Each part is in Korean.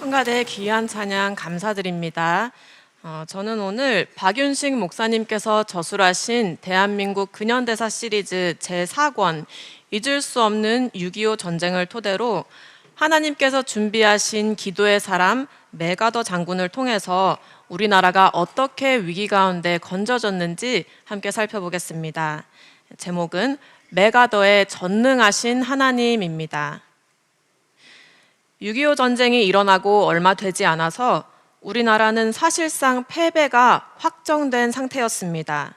성가대 귀한 찬양 감사드립니다. 저는 오늘 박윤식 목사님께서 저술하신 대한민국 근현대사 시리즈 제4권 잊을 수 없는 6.25 전쟁을 토대로 하나님께서 준비하신 기도의 사람 메가더 장군을 통해서 우리나라가 어떻게 위기 가운데 건져졌는지 함께 살펴보겠습니다. 제목은 메가더의 전능하신 하나님입니다. 6.25 전쟁이 일어나고 얼마 되지 않아서 우리나라는 사실상 패배가 확정된 상태였습니다.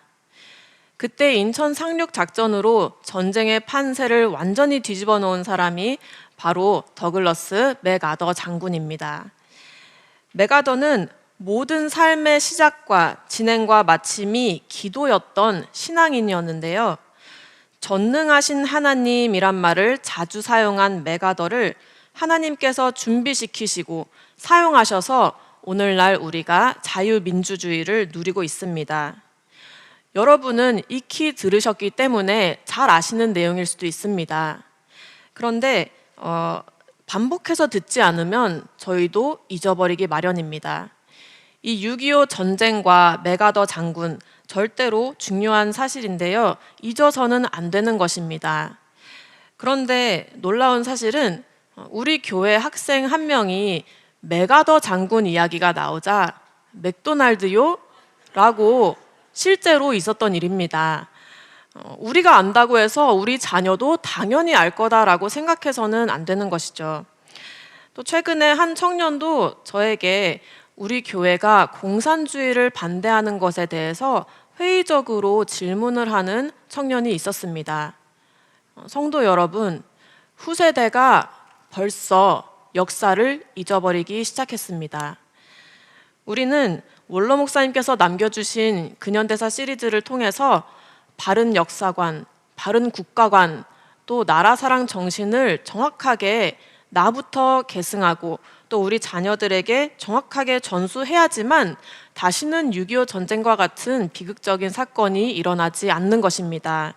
그때 인천 상륙 작전으로 전쟁의 판세를 완전히 뒤집어 놓은 사람이 바로 더글러스 맥아더 장군입니다. 맥아더는 모든 삶의 시작과 진행과 마침이 기도였던 신앙인이었는데요. 전능하신 하나님이란 말을 자주 사용한 맥아더를 하나님께서 준비시키시고 사용하셔서 오늘날 우리가 자유민주주의를 누리고 있습니다. 여러분은 익히 들으셨기 때문에 잘 아시는 내용일 수도 있습니다. 그런데 반복해서 듣지 않으면 저희도 잊어버리기 마련입니다. 이 6.25 전쟁과 맥아더 장군, 절대로 중요한 사실인데요. 잊어서는 안 되는 것입니다. 그런데 놀라운 사실은 우리 교회 학생 한 명이 맥아더 장군 이야기가 나오자 맥도날드요? 라고 실제로 있었던 일입니다. 우리가 안다고 해서 우리 자녀도 당연히 알 거다라고 생각해서는 안 되는 것이죠. 또 최근에 한 청년도 저에게 우리 교회가 공산주의를 반대하는 것에 대해서 회의적으로 질문을 하는 청년이 있었습니다. 성도 여러분, 후세대가 벌써 역사를 잊어버리기 시작했습니다. 우리는 원로 목사님께서 남겨주신 근현대사 시리즈를 통해서 바른 역사관, 바른 국가관, 또 나라 사랑 정신을 정확하게 나부터 계승하고 또 우리 자녀들에게 정확하게 전수해야지만 다시는 6.25 전쟁과 같은 비극적인 사건이 일어나지 않는 것입니다.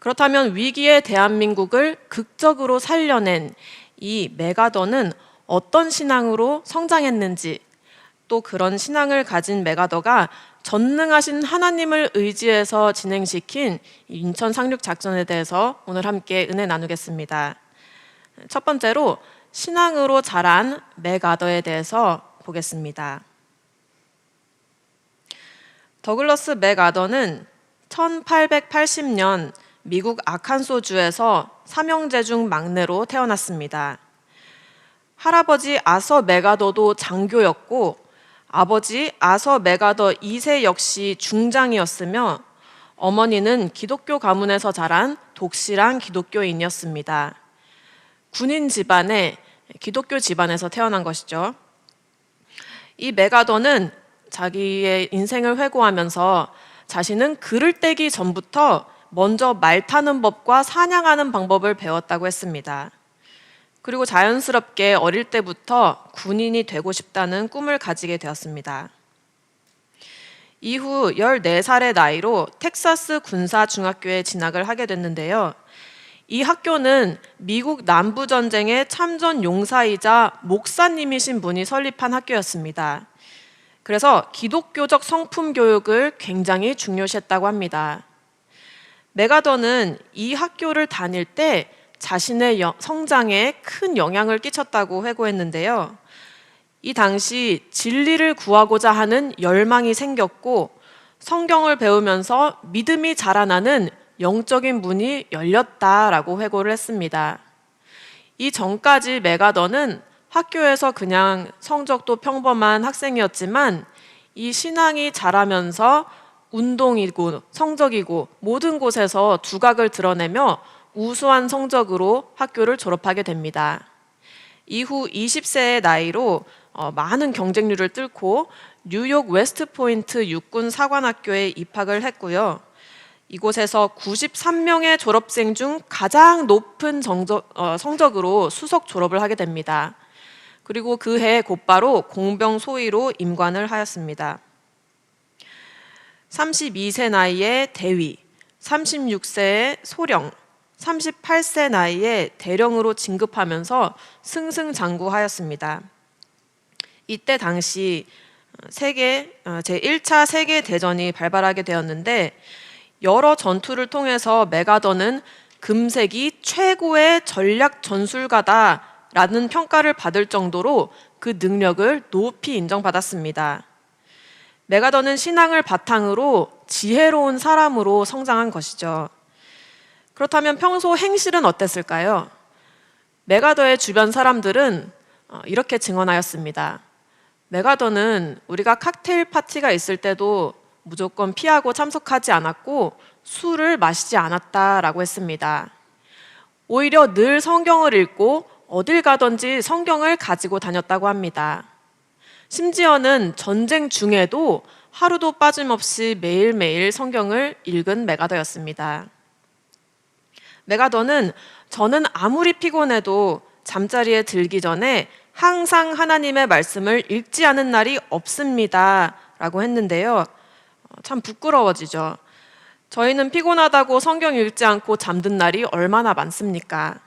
그렇다면 위기의 대한민국을 극적으로 살려낸 이 맥아더는 어떤 신앙으로 성장했는지, 또 그런 신앙을 가진 맥아더가 전능하신 하나님을 의지해서 진행시킨 인천 상륙 작전에 대해서 오늘 함께 은혜 나누겠습니다. 첫 번째로 신앙으로 자란 맥아더에 대해서 보겠습니다. 더글러스 맥아더는 1880년 미국 아칸소주에서 삼형제 중 막내로 태어났습니다. 할아버지 아서 맥아더도 장교였고 아버지 아서 맥아더 2세 역시 중장이었으며 어머니는 기독교 가문에서 자란 독실한 기독교인이었습니다. 군인 집안에 기독교 집안에서 태어난 것이죠. 이 맥아더는 자기의 인생을 회고하면서 자신은 글을 떼기 전부터 먼저 말 타는 법과 사냥하는 방법을 배웠다고 했습니다. 그리고 자연스럽게 어릴 때부터 군인이 되고 싶다는 꿈을 가지게 되었습니다. 이후 14살의 나이로 텍사스 군사중학교에 진학을 하게 됐는데요. 이 학교는 미국 남부전쟁의 참전 용사이자 목사님이신 분이 설립한 학교였습니다. 그래서 기독교적 성품 교육을 굉장히 중요시했다고 합니다. 맥아더는 이 학교를 다닐 때 자신의 성장에 큰 영향을 끼쳤다고 회고했는데요. 이 당시 진리를 구하고자 하는 열망이 생겼고 성경을 배우면서 믿음이 자라나는 영적인 문이 열렸다라고 회고를 했습니다. 이 전까지 맥아더는 학교에서 그냥 성적도 평범한 학생이었지만 이 신앙이 자라면서 운동이고 성적이고 모든 곳에서 두각을 드러내며 우수한 성적으로 학교를 졸업하게 됩니다. 이후 20세의 나이로 많은 경쟁률을 뚫고 뉴욕 웨스트포인트 육군 사관학교에 입학을 했고요. 이곳에서 93명의 졸업생 중 가장 높은 성적으로 수석 졸업을 하게 됩니다. 그리고 그해 곧바로 공병 소위로 임관을 하였습니다. 32세 나이에 대위, 36세에 소령, 38세 나이에 대령으로 진급하면서 승승장구하였습니다. 이때 당시 제1차 세계대전이 발발하게 되었는데 여러 전투를 통해서 메가더는 금세기 최고의 전략 전술가다라는 평가를 받을 정도로 그 능력을 높이 인정받았습니다. 메가더는 신앙을 바탕으로 지혜로운 사람으로 성장한 것이죠. 그렇다면 평소 행실은 어땠을까요? 메가더의 주변 사람들은 이렇게 증언하였습니다. 메가더는 우리가 칵테일 파티가 있을 때도 무조건 피하고 참석하지 않았고 술을 마시지 않았다라고 했습니다. 오히려 늘 성경을 읽고 어딜 가든지 성경을 가지고 다녔다고 합니다. 심지어는 전쟁 중에도 하루도 빠짐없이 매일매일 성경을 읽은 메가더였습니다. 메가더는 저는 아무리 피곤해도 잠자리에 들기 전에 항상 하나님의 말씀을 읽지 않은 날이 없습니다 라고 했는데요. 참 부끄러워지죠. 저희는 피곤하다고 성경 읽지 않고 잠든 날이 얼마나 많습니까?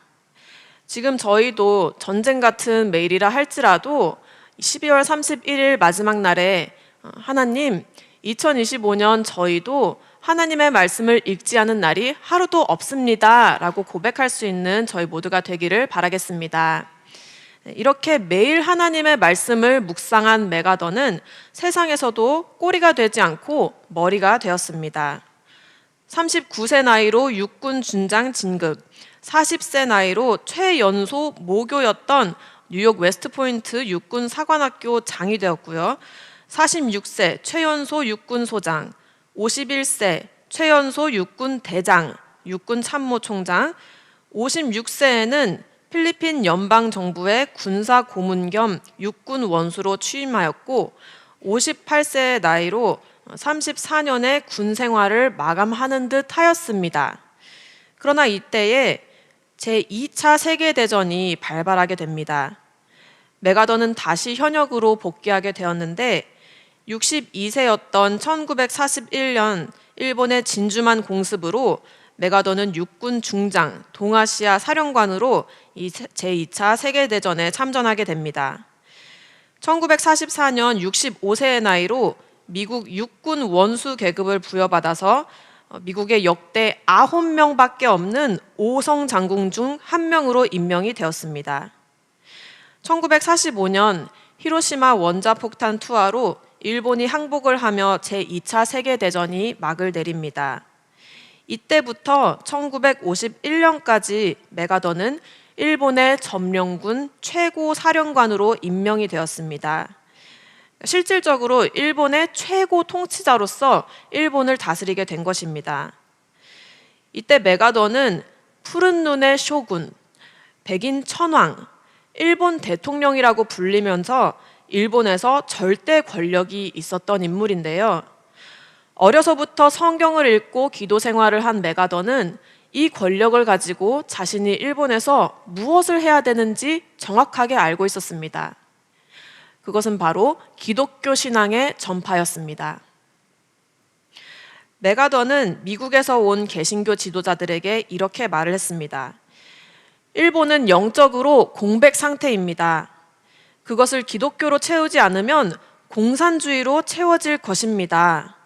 지금 저희도 전쟁 같은 매일이라 할지라도 12월 31일 마지막 날에 하나님, 2025년 저희도 하나님의 말씀을 읽지 않은 날이 하루도 없습니다 라고 고백할 수 있는 저희 모두가 되기를 바라겠습니다. 이렇게 매일 하나님의 말씀을 묵상한 메가더는 세상에서도 꼬리가 되지 않고 머리가 되었습니다. 39세 나이로 육군 준장 진급, 40세 나이로 최연소 모교였던 뉴욕 웨스트포인트 육군 사관학교 장이 되었고요. 46세 최연소 육군 소장, 51세 최연소 육군 대장, 육군 참모총장, 56세에는 필리핀 연방정부의 군사 고문 겸 육군 원수로 취임하였고 58세의 나이로 34년의 군 생활을 마감하는 듯 하였습니다. 그러나 이때에 제2차 세계대전이 발발하게 됩니다. 메가더는 다시 현역으로 복귀하게 되었는데 62세였던 1941년 일본의 진주만 공습으로 메가더는 육군 중장, 동아시아 사령관으로 이 제2차 세계대전에 참전하게 됩니다. 1944년 65세의 나이로 미국 육군 원수 계급을 부여받아서 미국의 역대 9명밖에 없는 5성 장군 중 1명으로 임명이 되었습니다. 1945년 히로시마 원자폭탄 투하로 일본이 항복을 하며 제2차 세계대전이 막을 내립니다. 이때부터 1951년까지 메가더는 일본의 점령군 최고 사령관으로 임명이 되었습니다. 실질적으로 일본의 최고 통치자로서 일본을 다스리게 된 것입니다. 이때 메가더는 푸른 눈의 쇼군, 백인 천황, 일본 대통령이라고 불리면서 일본에서 절대 권력이 있었던 인물인데요. 어려서부터 성경을 읽고 기도 생활을 한 메가더는 이 권력을 가지고 자신이 일본에서 무엇을 해야 되는지 정확하게 알고 있었습니다. 그것은 바로 기독교 신앙의 전파였습니다. 메가더는 미국에서 온 개신교 지도자들에게 이렇게 말을 했습니다. 일본은 영적으로 공백 상태입니다. 그것을 기독교로 채우지 않으면 공산주의로 채워질 것입니다.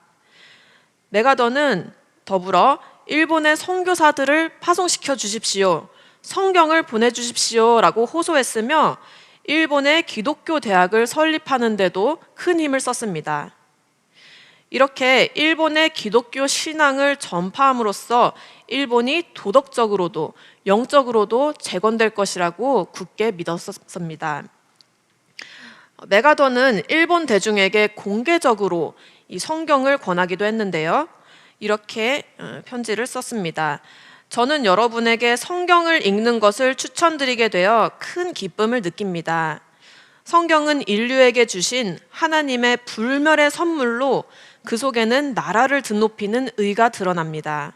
메가더는 더불어 일본의 선교사들을 파송시켜 주십시오. 성경을 보내주십시오 라고 호소했으며 일본의 기독교 대학을 설립하는 데도 큰 힘을 썼습니다. 이렇게 일본의 기독교 신앙을 전파함으로써 일본이 도덕적으로도 영적으로도 재건될 것이라고 굳게 믿었습니다. 메가더는 일본 대중에게 공개적으로 이 성경을 권하기도 했는데요. 이렇게 편지를 썼습니다. 저는 여러분에게 성경을 읽는 것을 추천드리게 되어 큰 기쁨을 느낍니다. 성경은 인류에게 주신 하나님의 불멸의 선물로 그 속에는 나라를 드높이는 의가 드러납니다.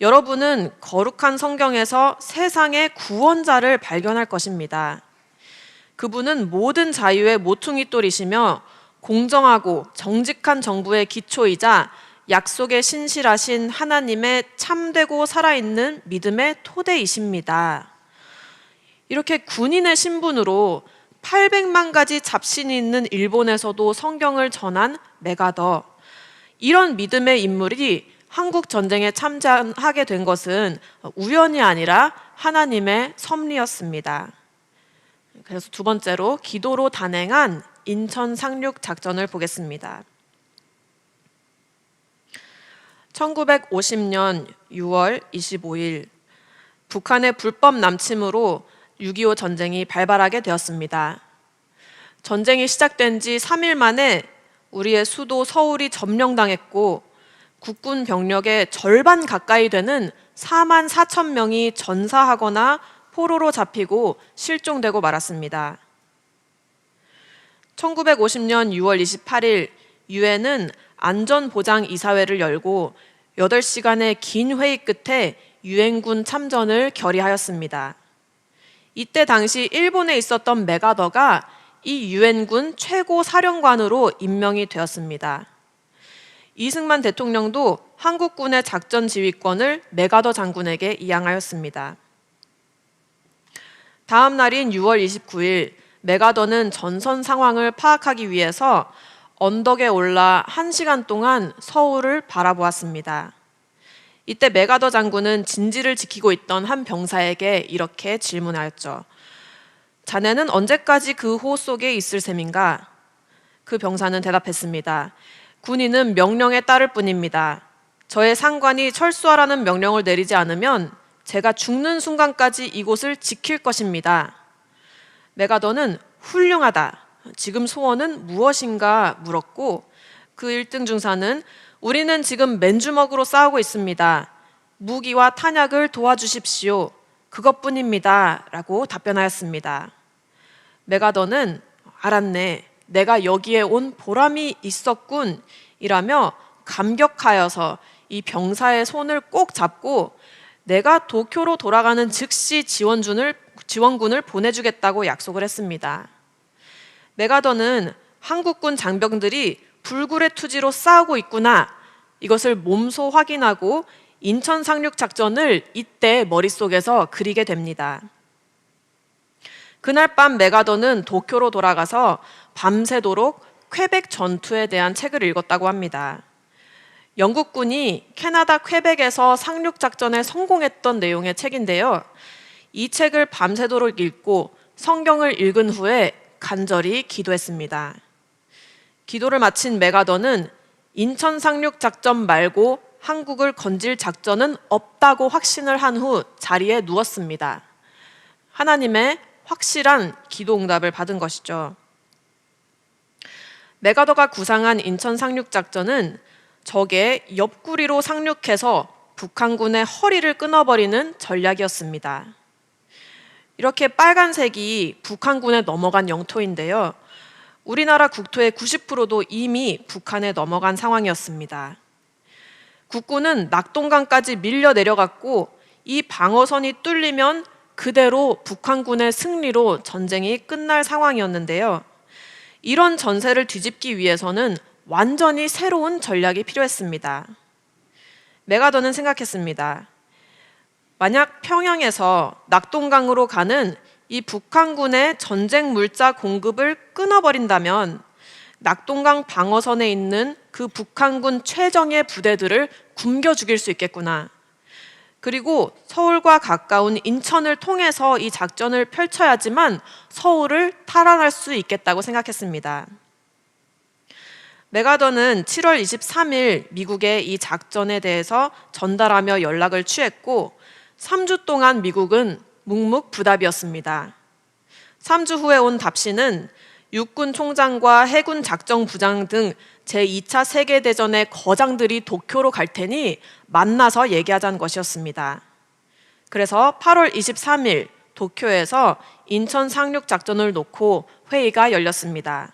여러분은 거룩한 성경에서 세상의 구원자를 발견할 것입니다. 그분은 모든 자유의 모퉁이돌이시며 공정하고 정직한 정부의 기초이자 약속에 신실하신 하나님의 참되고 살아있는 믿음의 토대이십니다. 이렇게 군인의 신분으로 800만 가지 잡신이 있는 일본에서도 성경을 전한 메가더, 이런 믿음의 인물이 한국 전쟁에 참전하게 된 것은 우연이 아니라 하나님의 섭리였습니다. 그래서 두 번째로 기도로 단행한 인천 상륙 작전을 보겠습니다. 1950년 6월 25일 북한의 불법 남침으로 6.25 전쟁이 발발하게 되었습니다. 전쟁이 시작된 지 3일 만에 우리의 수도 서울이 점령당했고 국군 병력의 절반 가까이 되는 4만 4천 명이 전사하거나 포로로 잡히고 실종되고 말았습니다. 1950년 6월 28일 유엔은 안전보장이사회를 열고 8시간의 긴 회의 끝에 유엔군 참전을 결의하였습니다. 이때 당시 일본에 있었던 메가더가 이 유엔군 최고 사령관으로 임명이 되었습니다. 이승만 대통령도 한국군의 작전 지휘권을 메가더 장군에게 이양하였습니다. 다음 날인 6월 29일 메가더는 전선 상황을 파악하기 위해서 언덕에 올라 1시간 동안 서울을 바라보았습니다. 이때 메가더 장군은 진지를 지키고 있던 한 병사에게 이렇게 질문하였죠. 자네는 언제까지 그 호 속에 있을 셈인가? 그 병사는 대답했습니다. 군인은 명령에 따를 뿐입니다. 저의 상관이 철수하라는 명령을 내리지 않으면 제가 죽는 순간까지 이곳을 지킬 것입니다. 메가더는 훌륭하다. 지금 소원은 무엇인가 물었고 그 1등 중사는 우리는 지금 맨주먹으로 싸우고 있습니다. 무기와 탄약을 도와주십시오. 그것뿐입니다. 라고 답변하였습니다. 메가더는 알았네. 내가 여기에 온 보람이 있었군. 이라며 감격하여서 이 병사의 손을 꼭 잡고 내가 도쿄로 돌아가는 즉시 지원군을 보내주겠다고 약속을 했습니다. 메가더는 한국군 장병들이 불굴의 투지로 싸우고 있구나. 이것을 몸소 확인하고 인천 상륙 작전을 이때 머릿속에서 그리게 됩니다. 그날 밤 메가더는 도쿄로 돌아가서 밤새도록 퀘벡 전투에 대한 책을 읽었다고 합니다. 영국군이 캐나다 퀘벡에서 상륙 작전에 성공했던 내용의 책인데요. 이 책을 밤새도록 읽고 성경을 읽은 후에 간절히 기도했습니다. 기도를 마친 메가더는 인천 상륙 작전 말고 한국을 건질 작전은 없다고 확신을 한 후 자리에 누웠습니다. 하나님의 확실한 기도 응답을 받은 것이죠. 메가더가 구상한 인천 상륙 작전은 적의 옆구리로 상륙해서 북한군의 허리를 끊어버리는 전략이었습니다. 이렇게 빨간색이 북한군에 넘어간 영토인데요. 우리나라 국토의 90%도 이미 북한에 넘어간 상황이었습니다. 국군은 낙동강까지 밀려 내려갔고 이 방어선이 뚫리면 그대로 북한군의 승리로 전쟁이 끝날 상황이었는데요. 이런 전세를 뒤집기 위해서는 완전히 새로운 전략이 필요했습니다. 메가더는 생각했습니다. 만약 평양에서 낙동강으로 가는 이 북한군의 전쟁 물자 공급을 끊어버린다면 낙동강 방어선에 있는 그 북한군 최정예 부대들을 굶겨 죽일 수 있겠구나. 그리고 서울과 가까운 인천을 통해서 이 작전을 펼쳐야지만 서울을 탈환할 수 있겠다고 생각했습니다. 메가더는 7월 23일 미국에 이 작전에 대해서 전달하며 연락을 취했고 3주 동안 미국은 묵묵부답이었습니다. 3주 후에 온 답신은 육군 총장과 해군 작전부장 등 제2차 세계대전의 거장들이 도쿄로 갈 테니 만나서 얘기하자는 것이었습니다. 그래서 8월 23일 도쿄에서 인천 상륙 작전을 놓고 회의가 열렸습니다.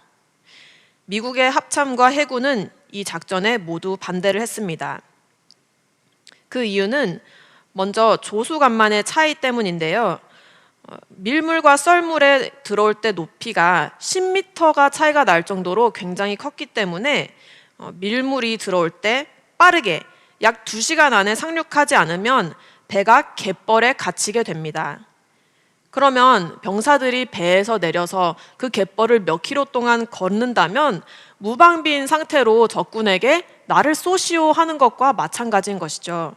미국의 합참과 해군은 이 작전에 모두 반대를 했습니다. 그 이유는 먼저 조수간만의 차이 때문인데요. 밀물과 썰물에 들어올 때 높이가 10m가 차이가 날 정도로 굉장히 컸기 때문에 밀물이 들어올 때 빠르게 약 2시간 안에 상륙하지 않으면 배가 갯벌에 갇히게 됩니다. 그러면 병사들이 배에서 내려서 그 갯벌을 몇 킬로 동안 걷는다면 무방비인 상태로 적군에게 나를 쏘시오 하는 것과 마찬가지인 것이죠.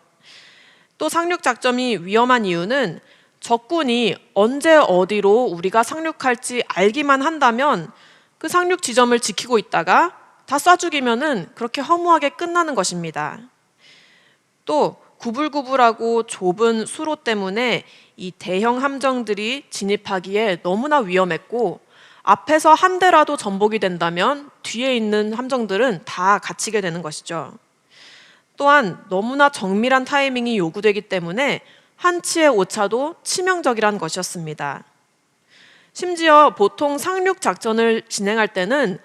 또 상륙작전이 위험한 이유는 적군이 언제 어디로 우리가 상륙할지 알기만 한다면 그 상륙 지점을 지키고 있다가 다 쏴 죽이면은 그렇게 허무하게 끝나는 것입니다. 또 구불구불하고 좁은 수로 때문에 이 대형 함정들이 진입하기에 너무나 위험했고, 앞에서 한 대라도 전복이 된다면 뒤에 있는 함정들은 다 갇히게 되는 것이죠. 또한 너무나 정밀한 타이밍이 요구되기 때문에 한치의 오차도 치명적이란 것이었습니다. 심지어 보통 상륙 작전을 진행할 때는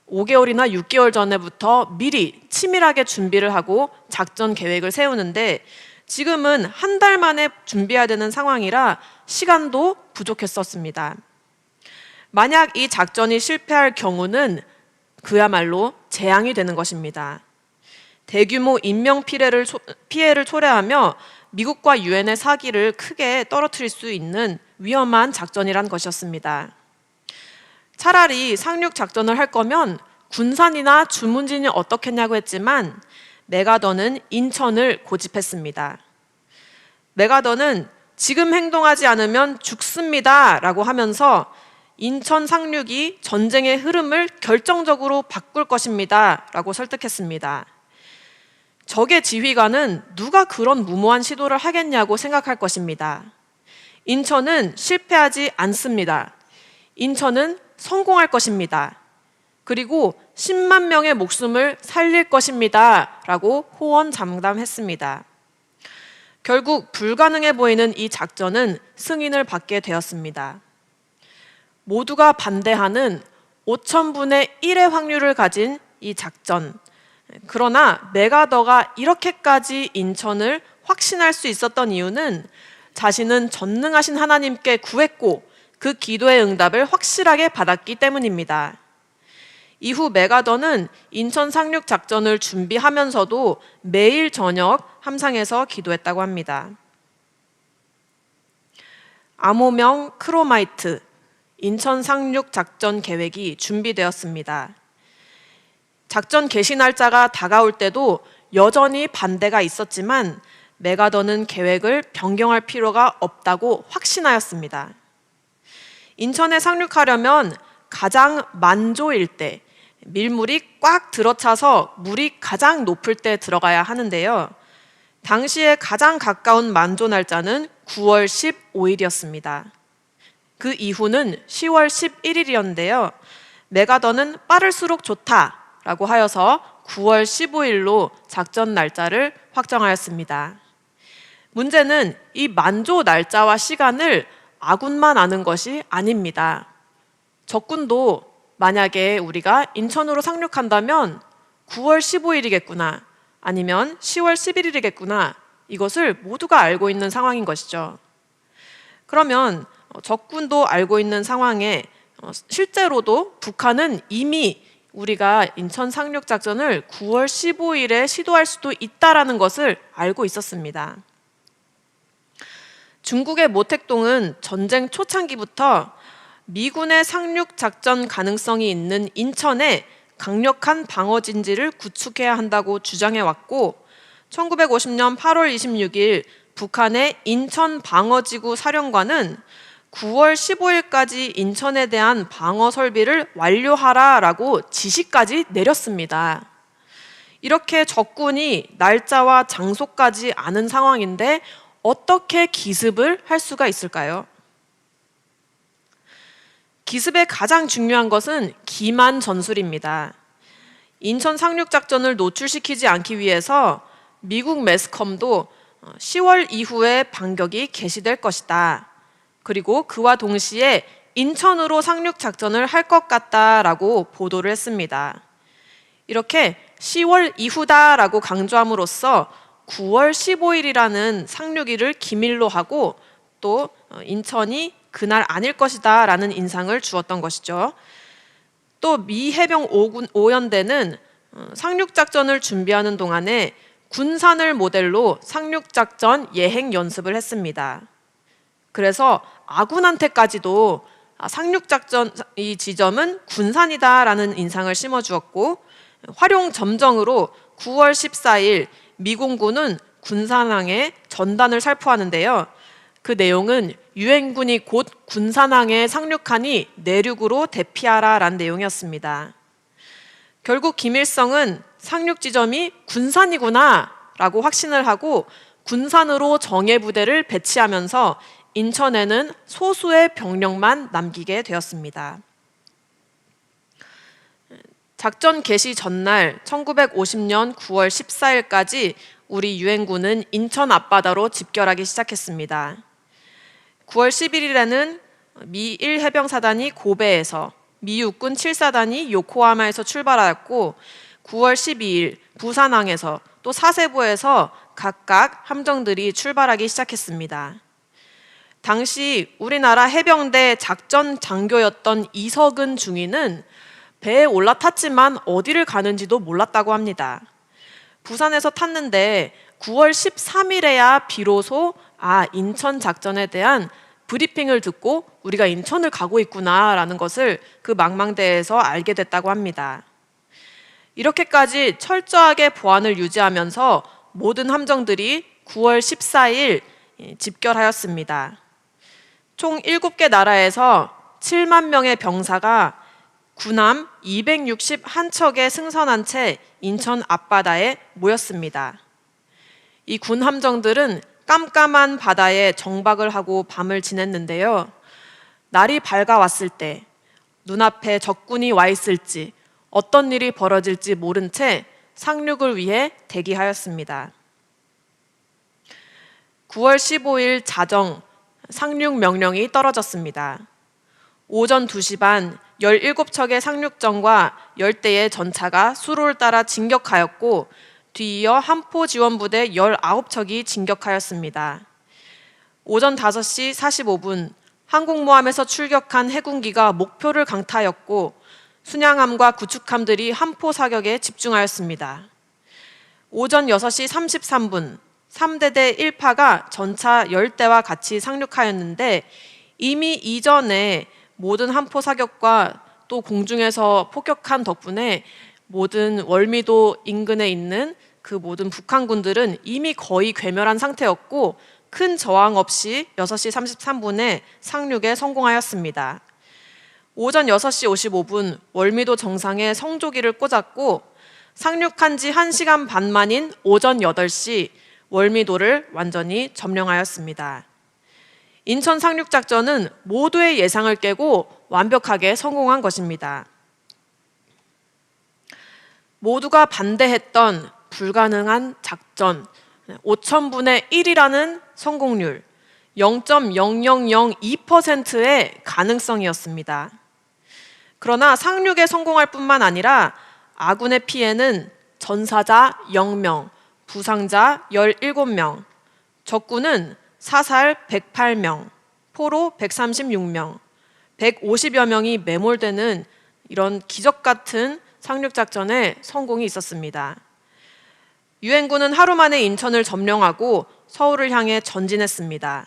5개월이나 6개월 전에부터 미리 치밀하게 준비를 하고 작전 계획을 세우는데, 지금은 한 달 만에 준비해야 되는 상황이라 시간도 부족했었습니다. 만약 이 작전이 실패할 경우는 그야말로 재앙이 되는 것입니다. 대규모 인명 피해를 초래하며 미국과 유엔의 사기를 크게 떨어뜨릴 수 있는 위험한 작전이란 것이었습니다. 차라리 상륙 작전을 할 거면 군산이나 주문진이 어떻겠냐고 했지만 메가더는 인천을 고집했습니다. 메가더는 지금 행동하지 않으면 죽습니다 라고 하면서 인천 상륙이 전쟁의 흐름을 결정적으로 바꿀 것입니다 라고 설득했습니다. 적의 지휘관은 누가 그런 무모한 시도를 하겠냐고 생각할 것입니다. 인천은 실패하지 않습니다. 인천은 성공할 것입니다. 그리고 10만 명의 목숨을 살릴 것입니다 라고 호언장담했습니다. 결국 불가능해 보이는 이 작전은 승인을 받게 되었습니다. 모두가 반대하는 5,000분의 1의 확률을 가진 이 작전. 그러나 메가더가 이렇게까지 인천을 확신할 수 있었던 이유는 자신은 전능하신 하나님께 구했고 그 기도의 응답을 확실하게 받았기 때문입니다. 이후 메가더는 인천 상륙 작전을 준비하면서도 매일 저녁 함상에서 기도했다고 합니다. 암호명 크로마이트, 인천 상륙 작전 계획이 준비되었습니다. 작전 개시 날짜가 다가올 때도 여전히 반대가 있었지만 메가더는 계획을 변경할 필요가 없다고 확신하였습니다. 인천에 상륙하려면 가장 만조 일대, 밀물이 꽉 들어차서 물이 가장 높을 때 들어가야 하는데요. 당시에 가장 가까운 만조 날짜는 9월 15일이었습니다. 그 이후는 10월 11일이었는데요. 메가더는 빠를수록 좋다라고 하여서 9월 15일로 작전 날짜를 확정하였습니다. 문제는 이 만조 날짜와 시간을 아군만 아는 것이 아닙니다. 적군도 만약에 우리가 인천으로 상륙한다면 9월 15일이겠구나, 아니면 10월 11일이겠구나, 이것을 모두가 알고 있는 상황인 것이죠. 그러면 적군도 알고 있는 상황에 실제로도 북한은 이미 우리가 인천 상륙 작전을 9월 15일에 시도할 수도 있다라는 것을 알고 있었습니다. 중국의 모택동은 전쟁 초창기부터 미군의 상륙 작전 가능성이 있는 인천에 강력한 방어 진지를 구축해야 한다고 주장해 왔고, 1950년 8월 26일 북한의 인천 방어지구 사령관은 9월 15일까지 인천에 대한 방어 설비를 완료하라라고 지시까지 내렸습니다. 이렇게 적군이 날짜와 장소까지 아는 상황인데 어떻게 기습을 할 수가 있을까요? 기습의 가장 중요한 것은 기만 전술입니다. 인천 상륙 작전을 노출시키지 않기 위해서 미국 매스컴도 10월 이후에 반격이 개시될 것이다. 그리고 그와 동시에 인천으로 상륙 작전을 할 것 같다라고 보도를 했습니다. 이렇게 10월 이후다라고 강조함으로써 9월 15일이라는 상륙일을 기밀로 하고 또 인천이 그날 아닐 것이다 라는 인상을 주었던 것이죠. 또 미 해병 5연대는 상륙작전을 준비하는 동안에 군산을 모델로 상륙작전 예행 연습을 했습니다. 그래서 아군한테까지도 상륙작전 이 지점은 군산이다라는 인상을 심어주었고, 활용 점정으로 9월 14일 미공군은 군산항에 전단을 살포하는데요. 그 내용은 유엔군이 곧 군산항에 상륙하니 내륙으로 대피하라라는 내용이었습니다. 결국 김일성은 상륙 지점이 군산이구나 라고 확신을 하고 군산으로 정예부대를 배치하면서 인천에는 소수의 병력만 남기게 되었습니다. 작전 개시 전날 1950년 9월 14일까지 우리 유엔군은 인천 앞바다로 집결하기 시작했습니다. 9월 11일에는 미 1해병사단이 고베에서, 미 육군 7사단이 요코하마에서 출발하였고 9월 12일 부산항에서 또 사세보에서 각각 함정들이 출발하기 시작했습니다. 당시 우리나라 해병대 작전 장교였던 이석은 중위는 배에 올라탔지만 어디를 가는지도 몰랐다고 합니다. 부산에서 탔는데 9월 13일에야 비로소 인천 작전에 대한 브리핑을 듣고 우리가 인천을 가고 있구나라는 것을 그 망망대에서 알게 됐다고 합니다. 이렇게까지 철저하게 보안을 유지하면서 모든 함정들이 9월 14일 집결하였습니다. 총 7개 나라에서 7만 명의 병사가 군함 261척에 승선한 채 인천 앞바다에 모였습니다. 이 군 함정들은 깜깜한 바다에 정박을 하고 밤을 지냈는데요. 날이 밝아왔을 때 눈앞에 적군이 와 있을지 어떤 일이 벌어질지 모른 채 상륙을 위해 대기하였습니다. 9월 15일 자정 상륙 명령이 떨어졌습니다. 오전 2시 반 17척의 상륙정과 10대의 전차가 수로를 따라 진격하였고 뒤이어 함포지원부대 19척이 진격하였습니다. 오전 5시 45분 항공모함에서 출격한 해군기가 목표를 강타하였고 순양함과 구축함들이 함포 사격에 집중하였습니다. 오전 6시 33분 3대대 1파가 전차 10대와 같이 상륙하였는데 이미 이전에 모든 함포 사격과 또 공중에서 폭격한 덕분에 모든 월미도 인근에 있는 그 모든 북한군들은 이미 거의 괴멸한 상태였고 큰 저항 없이 6시 33분에 상륙에 성공하였습니다. 오전 6시 55분 월미도 정상에 성조기를 꽂았고 상륙한 지 1시간 반 만인 오전 8시 월미도를 완전히 점령하였습니다. 인천 상륙작전은 모두의 예상을 깨고 완벽하게 성공한 것입니다. 모두가 반대했던 불가능한 작전 5,000분의 1이라는 성공률 0.0002%의 가능성이었습니다. 그러나 상륙에 성공할 뿐만 아니라 아군의 피해는 전사자 0명, 부상자 17명, 적군은 사살 108명, 포로 136명, 150여 명이 매몰되는 이런 기적 같은 상륙작전에 성공이 있었습니다. 유엔군은 하루 만에 인천을 점령하고 서울을 향해 전진했습니다.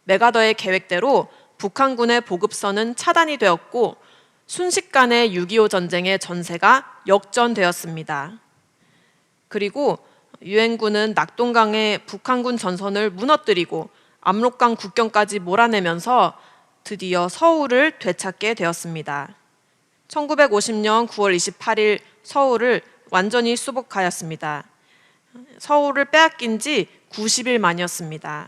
메가더의 계획대로 북한군의 보급선은 차단이 되었고 순식간에 6.25 전쟁의 전세가 역전되었습니다. 그리고 유엔군은 낙동강에 북한군 전선을 무너뜨리고 압록강 국경까지 몰아내면서 드디어 서울을 되찾게 되었습니다. 1950년 9월 28일 서울을 완전히 수복하였습니다. 서울을 빼앗긴 지 90일 만이었습니다.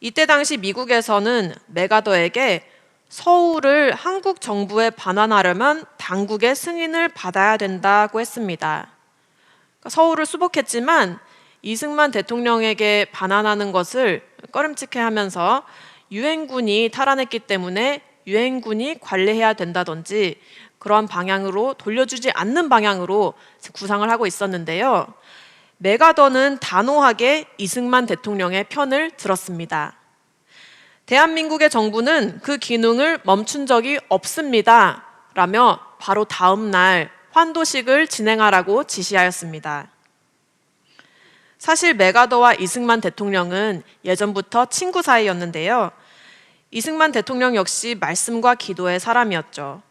이때 당시 미국에서는 메가더에게 서울을 한국 정부에 반환하려면 당국의 승인을 받아야 된다고 했습니다. 서울을 수복했지만 이승만 대통령에게 반환하는 것을 꺼림칙해하면서 유엔군이 탈환했기 때문에 유엔군이 관리해야 된다든지 그런 방향으로 돌려주지 않는 방향으로 구상을 하고 있었는데요. 메가더는 단호하게 이승만 대통령의 편을 들었습니다. 대한민국의 정부는 그 기능을 멈춘 적이 없습니다. 라며 바로 다음 날 환도식을 진행하라고 지시하였습니다. 사실 메가더와 이승만 대통령은 예전부터 친구 사이였는데요. 이승만 대통령 역시 말씀과 기도의 사람이었죠.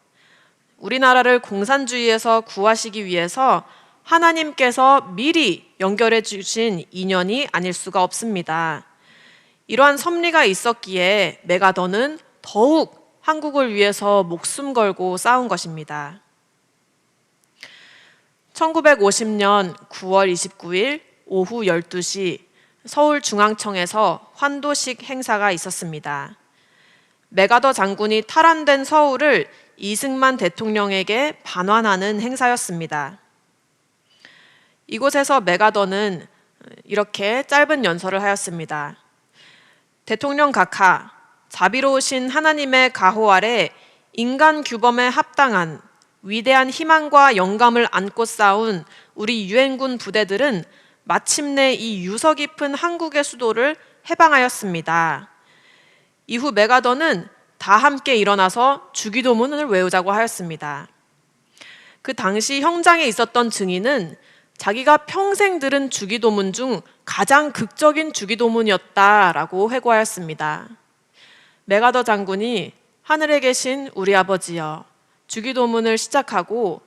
우리나라를 공산주의에서 구하시기 위해서 하나님께서 미리 연결해 주신 인연이 아닐 수가 없습니다. 이러한 섭리가 있었기에 메가더는 더욱 한국을 위해서 목숨 걸고 싸운 것입니다. 1950년 9월 29일 오후 12시 서울중앙청에서 환도식 행사가 있었습니다. 메가더 장군이 탈환된 서울을 이승만 대통령에게 반환하는 행사였습니다. 이곳에서 메가더는 이렇게 짧은 연설을 하였습니다. 대통령 각하, 자비로우신 하나님의 가호 아래 인간 규범에 합당한 위대한 희망과 영감을 안고 싸운 우리 유엔군 부대들은 마침내 이 유서 깊은 한국의 수도를 해방하였습니다. 이후 메가더는 다 함께 일어나서 주기도문을 외우자고 하였습니다. 그 당시 형장에 있었던 증인은 자기가 평생 들은 주기도문 중 가장 극적인 주기도문이었다라고 회고하였습니다. 메가더 장군이 하늘에 계신 우리 아버지여, 주기도문을 시작하고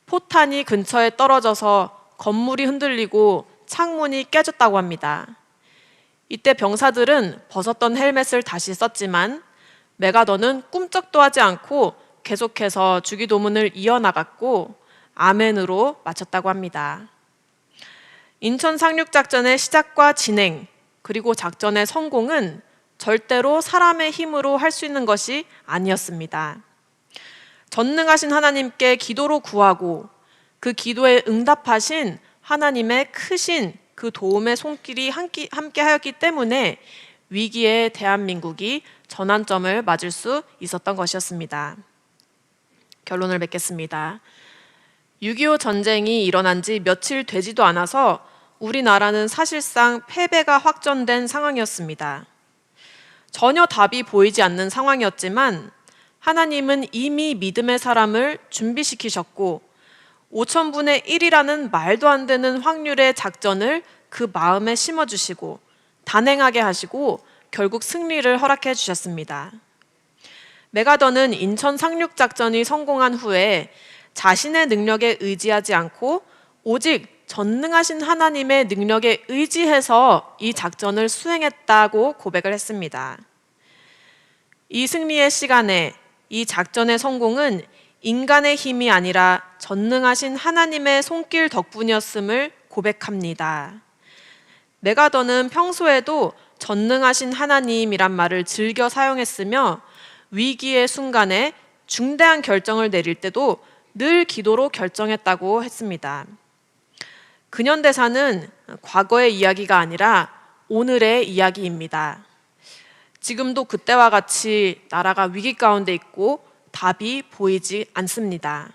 포탄이 근처에 떨어져서 건물이 흔들리고 창문이 깨졌다고 합니다. 이때 병사들은 벗었던 헬멧을 다시 썼지만 메가더는 꿈쩍도 하지 않고 계속해서 주기도문을 이어나갔고 아멘으로 마쳤다고 합니다. 인천 상륙작전의 시작과 진행, 그리고 작전의 성공은 절대로 사람의 힘으로 할 수 있는 것이 아니었습니다. 전능하신 하나님께 기도로 구하고 그 기도에 응답하신 하나님의 크신 그 도움의 손길이 함께 하였기 때문에 위기에 대한민국이 전환점을 맞을 수 있었던 것이었습니다. 결론을 맺겠습니다. 6.25 전쟁이 일어난 지 며칠 되지도 않아서 우리나라는 사실상 패배가 확정된 상황이었습니다. 전혀 답이 보이지 않는 상황이었지만 하나님은 이미 믿음의 사람을 준비시키셨고 5,000분의 1이라는 말도 안 되는 확률의 작전을 그 마음에 심어주시고 단행하게 하시고 결국 승리를 허락해 주셨습니다. 메가더는 인천 상륙작전이 성공한 후에 자신의 능력에 의지하지 않고 오직 전능하신 하나님의 능력에 의지해서 이 작전을 수행했다고 고백을 했습니다. 이 승리의 시간에 이 작전의 성공은 인간의 힘이 아니라 전능하신 하나님의 손길 덕분이었음을 고백합니다. 메가더는 평소에도 전능하신 하나님이란 말을 즐겨 사용했으며 위기의 순간에 중대한 결정을 내릴 때도 늘 기도로 결정했다고 했습니다. 근현대사는 과거의 이야기가 아니라 오늘의 이야기입니다. 지금도 그때와 같이 나라가 위기 가운데 있고 답이 보이지 않습니다.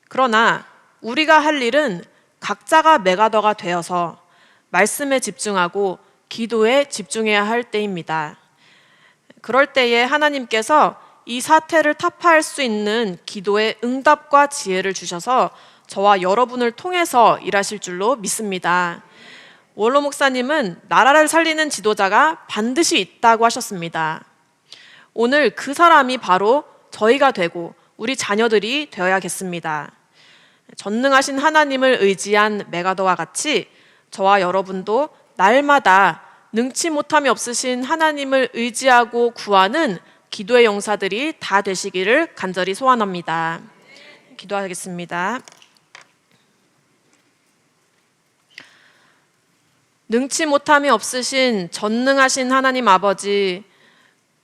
그러나 우리가 할 일은 각자가 메가더가 되어서 말씀에 집중하고 기도에 집중해야 할 때입니다. 그럴 때에 하나님께서 이 사태를 타파할 수 있는 기도의 응답과 지혜를 주셔서 저와 여러분을 통해서 일하실 줄로 믿습니다. 원로 목사님은 나라를 살리는 지도자가 반드시 있다고 하셨습니다. 오늘 그 사람이 바로 저희가 되고 우리 자녀들이 되어야겠습니다. 전능하신 하나님을 의지한 메가더와 같이 저와 여러분도 날마다 능치 못함이 없으신 하나님을 의지하고 구하는 기도의 용사들이 다 되시기를 간절히 소원합니다. 기도하겠습니다. 능치 못함이 없으신 전능하신 하나님 아버지,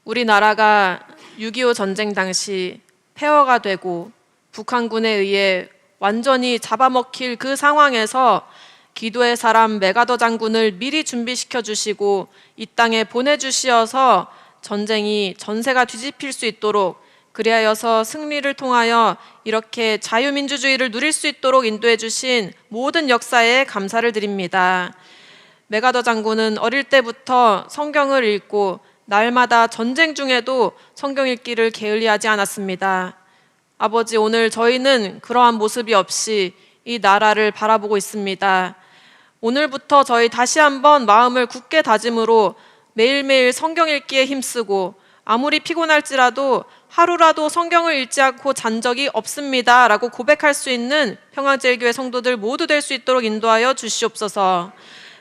우리나라가 6.25 전쟁 당시 폐허가 되고 북한군에 의해 완전히 잡아먹힐 그 상황에서 기도의 사람 메가더 장군을 미리 준비시켜 주시고 이 땅에 보내주시어서 전쟁이 전세가 뒤집힐 수 있도록, 그리하여서 승리를 통하여 이렇게 자유민주주의를 누릴 수 있도록 인도해 주신 모든 역사에 감사를 드립니다. 메가더 장군은 어릴 때부터 성경을 읽고 날마다 전쟁 중에도 성경 읽기를 게을리하지 않았습니다. 아버지, 오늘 저희는 그러한 모습이 없이 이 나라를 바라보고 있습니다. 오늘부터 저희 다시 한번 마음을 굳게 다짐으로 매일매일 성경 읽기에 힘쓰고 아무리 피곤할지라도 하루라도 성경을 읽지 않고 잔 적이 없습니다 라고 고백할 수 있는 평강제일교회 성도들 모두 될 수 있도록 인도하여 주시옵소서.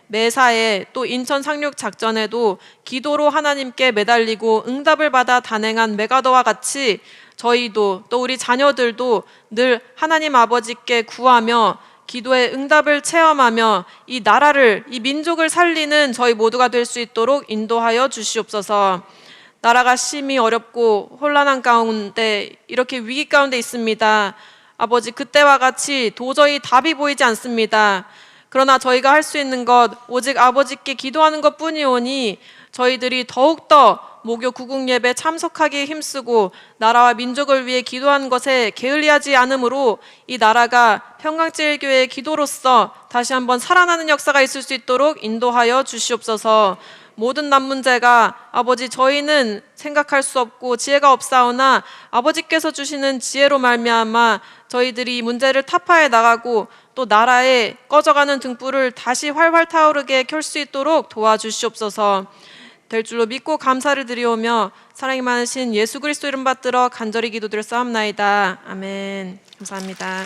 매사에 또 인천 상륙 작전에도 기도로 하나님께 매달리고 응답을 받아 단행한 메가더와 같이 저희도 또 우리 자녀들도 늘 하나님 아버지께 구하며 기도의 응답을 체험하며 이 나라를, 이 민족을 살리는 저희 모두가 될 수 있도록 인도하여 주시옵소서. 나라가 심히 어렵고 혼란한 가운데, 이렇게 위기 가운데 있습니다. 아버지, 그때와 같이 도저히 답이 보이지 않습니다. 그러나 저희가 할 수 있는 것 오직 아버지께 기도하는 것 뿐이오니 저희들이 더욱더 목요 구국 예배 참석하기에 힘쓰고 나라와 민족을 위해 기도하는 것에 게을리하지 않으므로 이 나라가 평강제일교회의 기도로서 다시 한번 살아나는 역사가 있을 수 있도록 인도하여 주시옵소서. 모든 난문제가 아버지 저희는 생각할 수 없고 지혜가 없사오나 아버지께서 주시는 지혜로 말미암아 저희들이 이 문제를 타파해 나가고 또 나라의 꺼져가는 등불을 다시 활활 타오르게 켤 수 있도록 도와주시옵소서. 될 줄로 믿고 감사를 드리오며 사랑이 많으신 예수 그리스도 이름 받들어 간절히 기도드렸사옵나이다. 아멘. 감사합니다.